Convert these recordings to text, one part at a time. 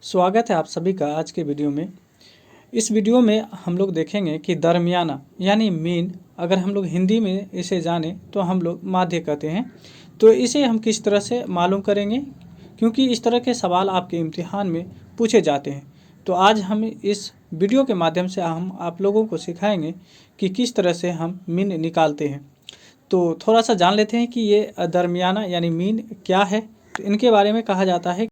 स्वागत है आप सभी का आज के वीडियो में। इस वीडियो में हम लोग देखेंगे कि दरमियाना यानी मीन, अगर हम लोग हिंदी में इसे जाने तो हम लोग माध्य कहते हैं। तो इसे हम किस तरह से मालूम करेंगे, क्योंकि इस तरह के सवाल आपके इम्तिहान में पूछे जाते हैं। तो आज हम इस वीडियो के माध्यम से हम आप लोगों को सिखाएंगे कि किस तरह से हम मीन निकालते हैं। तो थोड़ा सा जान लेते हैं कि ये दरमियाना यानी मीन क्या है। तो इनके बारे में कहा जाता है,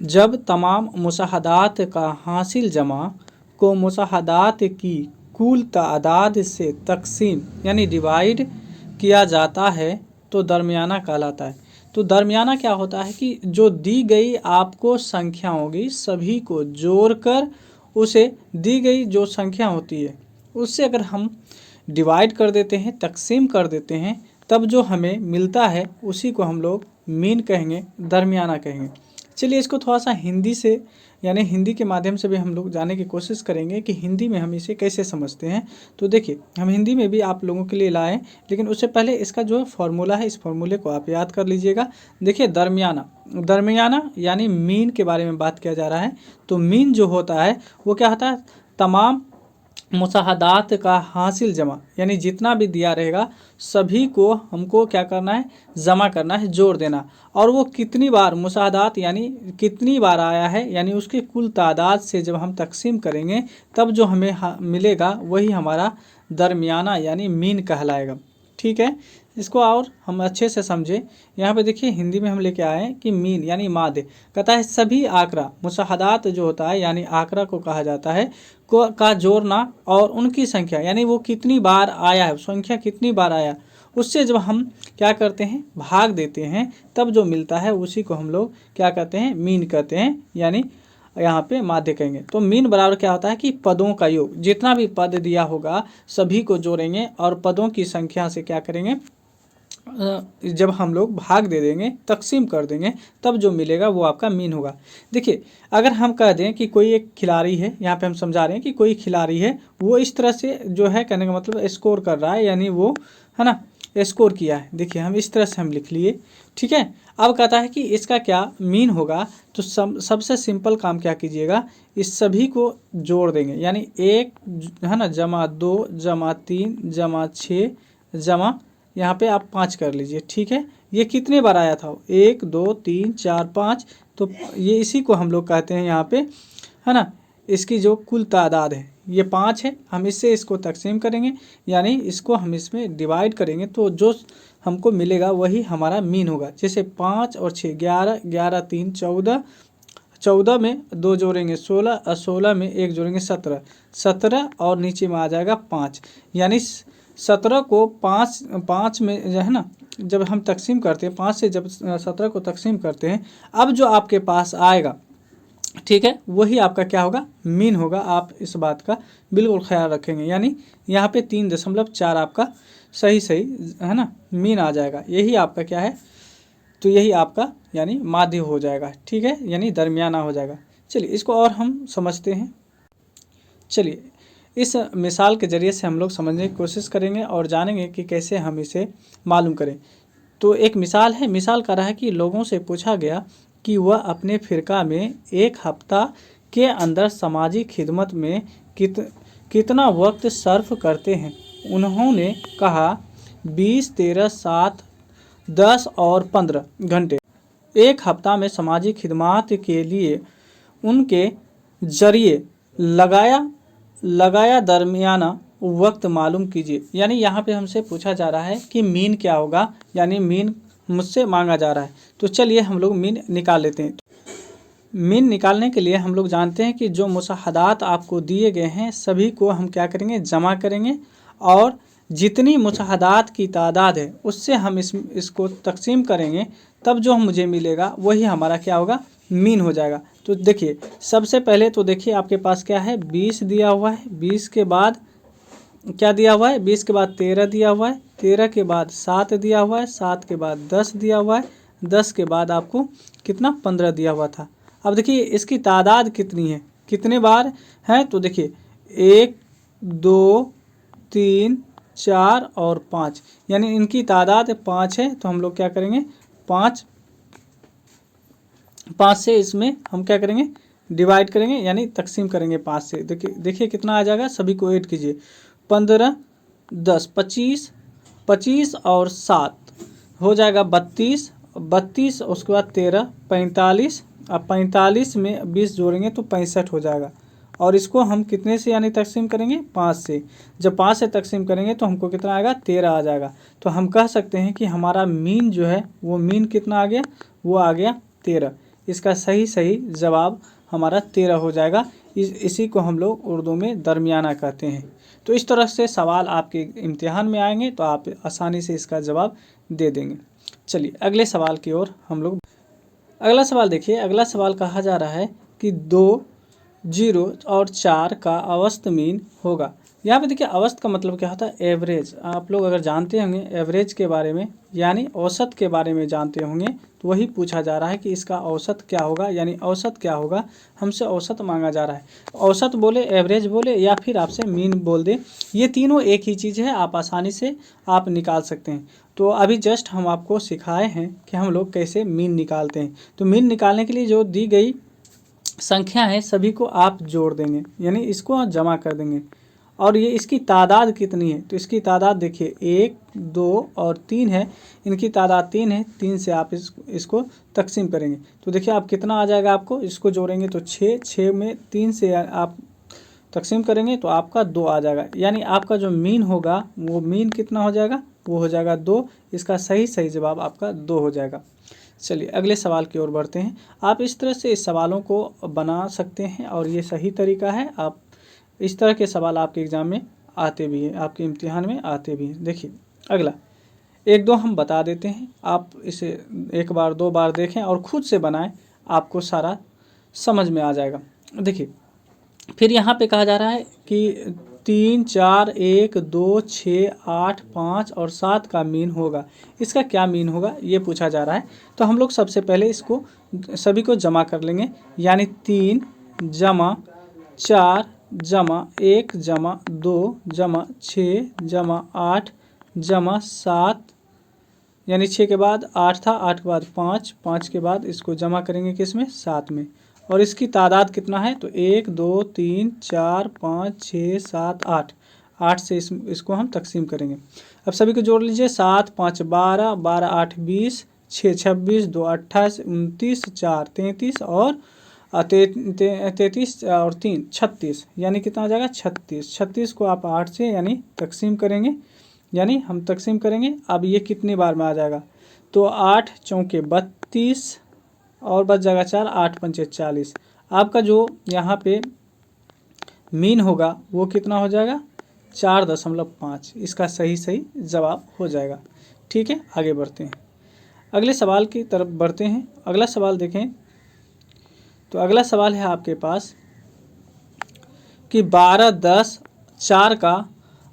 जब तमाम मुशाहदात का हासिल जमा को मुशाहदात की कुल तादाद से तकसीम यानी डिवाइड किया जाता है तो दरमियाना कहलाता है। तो दरमियाना क्या होता है कि जो दी गई आपको संख्या होगी सभी को जोड़कर उसे दी गई जो संख्या होती है उससे अगर हम डिवाइड कर देते हैं, तकसीम कर देते हैं, तब जो हमें मिलता है उसी को हम लोग मीन कहेंगे, दरमियाना कहेंगे। चलिए इसको थोड़ा सा हिंदी से यानी हिंदी के माध्यम से भी हम लोग जानने की कोशिश करेंगे कि हिंदी में हम इसे कैसे समझते हैं। तो देखिए, हम हिंदी में भी आप लोगों के लिए लाएं, लेकिन उससे पहले इसका जो फॉर्मूला है इस फॉर्मूले को आप याद कर लीजिएगा। देखिए, दरमियाना दरमियाना यानी मीन के बारे में बात किया जा रहा है। तो मीन जो होता है वो क्या होता है, तमाम मुशाहदात का हासिल जमा यानी जितना भी दिया रहेगा सभी को हमको क्या करना है, जमा करना है, जोड़ देना। और वो कितनी बार मुशाहदात यानी कितनी बार आया है यानी उसके कुल तादाद से जब हम तकसीम करेंगे तब जो हमें मिलेगा वही हमारा दरमियाना यानी मीन कहलाएगा। ठीक है, इसको और हम अच्छे से समझे। यहाँ पे देखिए हिंदी में हम लेके आए हैं कि मीन यानी माध्य कहता है सभी आंकड़ा, मुशाहदात जो होता है यानी आंकड़ा को कहा जाता है का जोड़ना और उनकी संख्या यानी वो कितनी बार आया है, संख्या कितनी बार आया, उससे जब हम क्या करते हैं, भाग देते हैं, तब जो मिलता है उसी को हम लोग क्या कहते हैं, मीन कहते हैं, यानी यहाँ पे माध्य कहेंगे। तो मीन बराबर क्या होता है कि पदों का योग, जितना भी पद दिया होगा सभी को जोड़ेंगे और पदों की संख्या से क्या करेंगे, जब हम लोग भाग दे देंगे, तकसीम कर देंगे, तब जो मिलेगा वो आपका मीन होगा। देखिए, अगर हम कह दें कि कोई एक खिलाड़ी है, यहाँ पे हम समझा रहे हैं कि कोई खिलाड़ी है, वो इस तरह से जो है, कहने का मतलब स्कोर कर रहा है, यानी वो है ना स्कोर किया है। देखिए, हम इस तरह से हम लिख लिए। ठीक है, अब कहता है कि इसका क्या मीन होगा। तो सबसे सिंपल काम क्या कीजिएगा, इस सभी को जोड़ देंगे, यानी 1 है ना जमा 2 जमा 3 जमा 6 जमा यहाँ पे आप 5 कर लीजिए। ठीक है, ये कितने बार आया था, 1 2 3 4 5। तो ये इसी को हम लोग कहते हैं यहाँ पे, है ना, इसकी जो कुल तादाद है ये 5 है। हम इससे इसको तकसीम करेंगे यानी इसको हम इसमें डिवाइड करेंगे तो जो हमको मिलेगा वही हमारा मीन होगा। जैसे 5 और 6 11, 11 3 14, 14 में 2 जोड़ेंगे 16 और 16 में 1 जोड़ेंगे 17, 17 और नीचे में आ जाएगा 5, यानी 17 को 5 में जो है ना, जब हम तकसीम करते हैं 5 से जब 17 को तकसीम करते हैं, अब जो आपके पास आएगा, ठीक है, वही आपका क्या होगा, मीन होगा। आप इस बात का बिल्कुल ख्याल रखेंगे। यानी यहाँ पे 3.4 आपका सही है ना, मीन आ जाएगा। यही आपका क्या है, तो यही आपका यानी माध्य हो जाएगा। ठीक है, यानी दरमियाना हो जाएगा। चलिए इसको और हम समझते हैं। चलिए इस मिसाल के ज़रिए से हम लोग समझने की कोशिश करेंगे और जानेंगे कि कैसे हम इसे मालूम करें। तो एक मिसाल है, मिसाल कर रहा है कि लोगों से पूछा गया कि वह अपने फ़िरका में 1 हफ्ता के अंदर समाजी खिदमत में कितना वक्त सर्फ करते हैं। उन्होंने कहा 20, 13, 7, 10 और 15 घंटे। 1 हफ्ता में समाजी खिदमत के लिए उनके जरिए लगाया दरमियाना वक्त मालूम कीजिए। यानी यहाँ पे हमसे पूछा जा रहा है कि मीन क्या होगा, यानी मीन मुझसे मांगा जा रहा है। तो चलिए हम लोग मीन निकाल लेते हैं। मीन निकालने के लिए हम लोग जानते हैं कि जो मुशाहदात आपको दिए गए हैं सभी को हम क्या करेंगे, जमा करेंगे और जितनी मुशाहदात की तादाद है उससे हम इसको तकसीम करेंगे, तब जो मुझे मिलेगा वही हमारा क्या होगा, मीन हो जाएगा। तो देखिए, सबसे पहले तो देखिए आपके पास क्या है, 20 दिया हुआ है, 20 के बाद क्या दिया हुआ है, 20 के बाद 13 दिया हुआ है, 13 के बाद 7 दिया हुआ है, 7 के बाद 10 दिया हुआ है, 10 के बाद आपको कितना, 15 दिया हुआ था। अब देखिए इसकी तादाद कितनी है, कितने बार है, तो देखिए 1 2 3 4 और 5, यानी इनकी तादाद 5 है। तो हम लोग क्या करेंगे, 5 से इसमें हम क्या करेंगे, डिवाइड करेंगे यानी तकसीम करेंगे 5 से। देखिए कितना आ जाएगा, सभी को ऐड कीजिए। 15, 10, 25, 25 और 7 हो जाएगा 32, 32 उसके बाद 13, 45। अब 45 में 20 जोड़ेंगे तो 65 हो जाएगा। और इसको हम कितने से यानी तकसीम करेंगे, 5 से। जब 5 से तकसीम करेंगे तो हमको कितना आएगा, 13 आ जाएगा। तो हम कह सकते हैं कि हमारा मीन जो है वो मीन कितना आ गया, वो आ गया 13। इसका सही जवाब हमारा 13 हो जाएगा। इसी को हम लोग उर्दू में दरमियाना कहते हैं। तो इस तरह से सवाल आपके इम्तिहान में आएंगे तो आप आसानी से इसका जवाब दे देंगे। चलिए अगले सवाल की ओर हम लोग। अगला सवाल देखिए, अगला सवाल कहा जा रहा है कि 2, 0 और 4 का औसत मीन होगा। यहाँ पे देखिए औसत का मतलब क्या होता है, एवरेज। आप लोग अगर जानते होंगे एवरेज के बारे में यानी औसत के बारे में जानते होंगे तो वही पूछा जा रहा है कि इसका औसत क्या होगा, यानी औसत क्या होगा, हमसे औसत मांगा जा रहा है। औसत बोले, एवरेज बोले या फिर आपसे मीन बोल दे, ये तीनों एक ही चीज़ है, आप आसानी से आप निकाल सकते हैं। तो अभी जस्ट हम आपको सिखाए हैं कि हम लोग कैसे मीन निकालते हैं। तो मीन निकालने के लिए जो दी गई संख्या है सभी को आप जोड़ देंगे यानी इसको जमा कर देंगे। और ये इसकी तादाद कितनी है, तो इसकी तादाद देखिए 1, 2 और 3 है। इनकी तादाद 3 है। 3 से आप इसको तकसीम करेंगे तो देखिए आप कितना आ जाएगा, आपको इसको जोड़ेंगे तो 6, 6 में 3 से आप तकसीम करेंगे तो आपका 2 आ जाएगा। यानी आपका जो मीन होगा वो मीन कितना हो जाएगा, वो हो जाएगा 2। इसका सही जवाब आपका 2 हो जाएगा। चलिए अगले सवाल की ओर बढ़ते हैं। आप इस तरह से इस सवालों को बना सकते हैं और ये सही तरीका है। आप इस तरह के सवाल आपके एग्ज़ाम में आते भी हैं, आपके इम्तिहान में आते भी हैं। देखिए अगला 1, 2 हम बता देते हैं, आप इसे 1 बार 2 बार देखें और ख़ुद से बनाएं, आपको सारा समझ में आ जाएगा। देखिए फिर यहाँ पे कहा जा रहा है कि 3, 4, 1, 2, 6, 8, 5 और 7 का मीन होगा। इसका क्या मीन होगा ये पूछा जा रहा है। तो हम लोग सबसे पहले इसको सभी को जमा कर लेंगे यानी 3 जमा 4 जमा 1 जमा 2 जमा 6 जमा 8 जमा 7 यानी 6 के बाद 8 था, 8 के बाद 5, 5 के बाद इसको जमा करेंगे किस में, 7 में। और इसकी तादाद कितना है तो 1, 2, 3, 4, 5, 6, 7, 8। 8 से इसको हम तकसीम करेंगे। अब सभी को जोड़ लीजिए, 7, 5, 12, 12, 8, 20, 6, 26, 2, 28, 29, 4, 33 और 33 और 3, 36। यानी कितना आ जाएगा 36। 36 को आप 8 से यानी तकसीम करेंगे, यानी हम तकसीम करेंगे। अब ये कितनी बार में आ जाएगा तो 8 चौके 32 और बच जाएगा 4, 8 पंचे 40। आपका जो यहाँ पे मीन होगा वो कितना हो जाएगा 4.5। इसका सही जवाब हो जाएगा। ठीक है, आगे बढ़ते हैं, अगले सवाल की तरफ बढ़ते हैं। अगला सवाल देखें तो अगला सवाल है आपके पास कि 12, 10, 4 का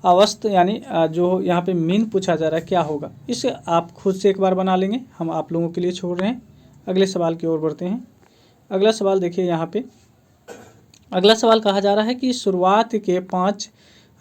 औसत यानी जो यहाँ पे मीन पूछा जा रहा है क्या होगा। इसे आप खुद से एक बार बना लेंगे, हम आप लोगों के लिए छोड़ रहे हैं। अगले सवाल की ओर बढ़ते हैं। अगला सवाल देखिए, यहाँ पे अगला सवाल कहा जा रहा है कि शुरुआत के 5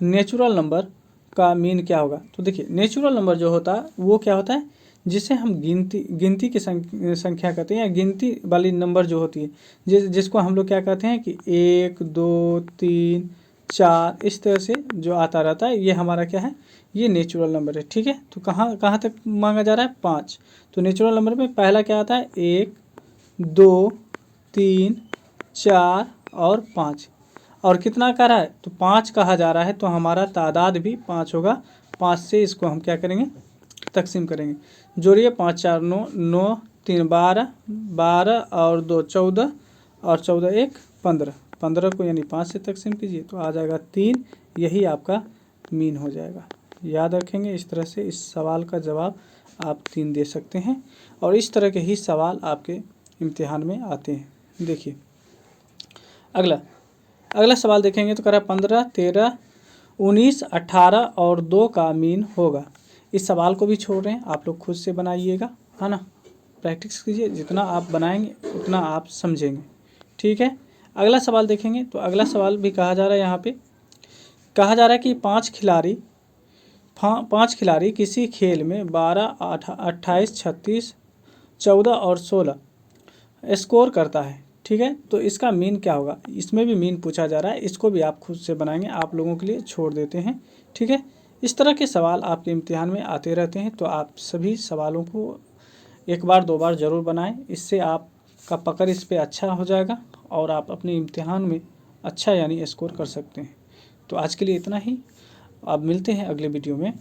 नेचुरल नंबर का मीन क्या होगा। तो देखिए नेचुरल नंबर जो होता है वो क्या होता है, जिसे हम गिनती की संख्या कहते हैं या गिनती वाली नंबर जो होती है जिसको हम लोग क्या कहते हैं कि 1, 2, 3, 4 इस तरह से जो आता रहता है, ये हमारा क्या है, ये नेचुरल नंबर है। ठीक है, तो कहाँ तक मांगा जा रहा है 5। तो नेचुरल नंबर में पहला क्या आता है 1, 2, 3, 4 और 5। और कितना कह रहा है तो 5 कहा जा रहा है, तो हमारा तादाद भी 5 होगा। 5 से इसको हम क्या करेंगे तकसीम करेंगे। जोड़िए 5, 4, 9, 9, 3, 12, 12 और 2, 14 और 14, 1, 15। 15 को यानी 5 से तकसीम कीजिए तो आ जाएगा 3। यही आपका मीन हो जाएगा। याद रखेंगे, इस तरह से इस सवाल का जवाब आप 3 दे सकते हैं और इस तरह के ही सवाल आपके इम्तिहान में आते हैं। देखिए अगला सवाल देखेंगे तो कह रहा है 15, 13, 19, 18 और 2 का मीन होगा। इस सवाल को भी छोड़ रहे हैं, आप लोग खुद से बनाइएगा, है ना, प्रैक्टिस कीजिए। जितना आप बनाएंगे उतना आप समझेंगे। ठीक है, अगला सवाल देखेंगे तो अगला सवाल भी कहा जा रहा है, यहाँ पे कहा जा रहा है कि 5 खिलाड़ी किसी खेल में 12, 28, 36, 14 और 16 स्कोर करता है। ठीक है, तो इसका मीन क्या होगा, इसमें भी मीन पूछा जा रहा है, इसको भी आप खुद से बनाएंगे, आप लोगों के लिए छोड़ देते हैं। ठीक है, इस तरह के सवाल आपके इम्तिहान में आते रहते हैं, तो आप सभी सवालों को एक बार दो बार ज़रूर बनाएं, इससे आपका पकड़ इस पे अच्छा हो जाएगा और आप अपने इम्तिहान में अच्छा यानी स्कोर कर सकते हैं। तो आज के लिए इतना ही, अब मिलते हैं अगले वीडियो में।